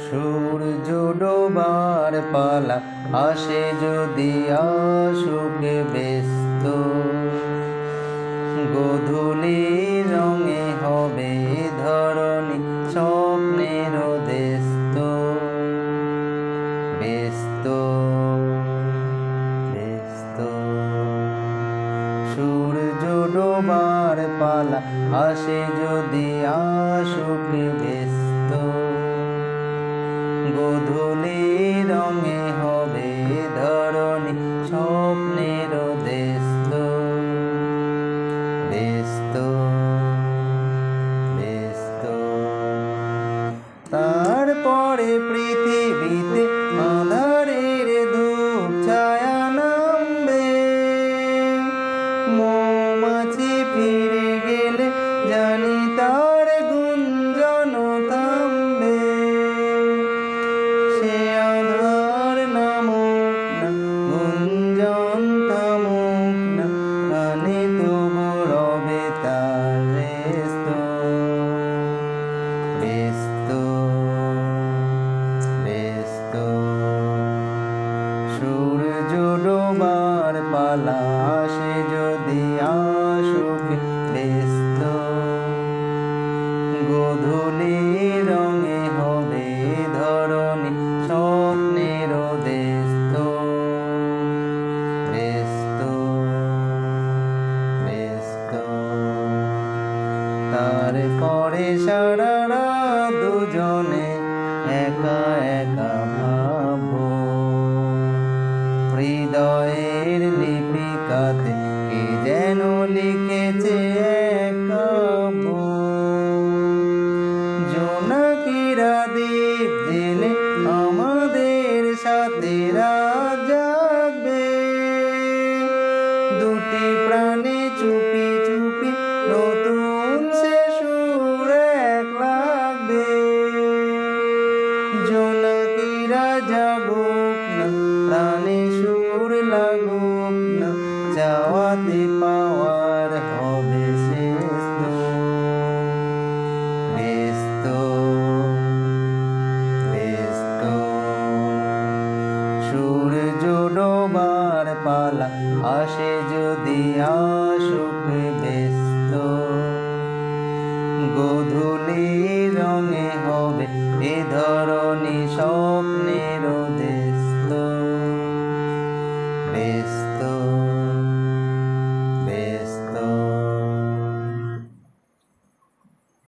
সূর্য ডোবার পালা আসে যদি আসুক ব্যস্ত, গোধূলি রঙে হবে ধরণী স্বপ্নের দেস্ত। ব্যস্ত ব্যস্ত সূর্য ডোবার পালা আসে যদি আসুক ব্যস্ত, গোধূলি রঙে হবে ধরণী স্বপ্নের দেস্ত। ব্যস্ত ব্যস্ত তারপরে পৃথিবীতে আঁধারের ধূপ ছায়া নামবে, মৌমাছি ফিরে গেলে জানি তার গুঞ্জন থামবে। সে আঁধার নামুক না, গুঞ্জন থামুক না, কানে তবু রবে তার রেস্ত। ব্যস্ত ব্যস্ত সূর্য ডোবার পালা আসে যদি আসুক ব্যস্ত, গোধূলি রঙে হবে ধরণী স্বপ্নের দেস্ত। ব্যস্ত ব্যস্ত তারপরে সারা রাত দুজনে একা একা ভাববো, হৃদয়ের লিপিকাতে কে যেন লিখেছে এক কাব্য। জোনাকিরা দ্বীপ জেলে আমাদের সাথে রাত জাগবে, দুটি প্রাণে চুপি চুপি নতুন সে সুর এক লাগবে। জোনাকিরা জাগুক না, প্রাণে সুর লাগুক না, চাওয়াতে পাওয়ার হবে শ্রেষ্ঠ। ব্যস্ত ব্যস্ত সূর্য ডোবার পালা আসে যদি আসুক ব্যস্ত, গোধূলি রঙে হবে এ ধরণী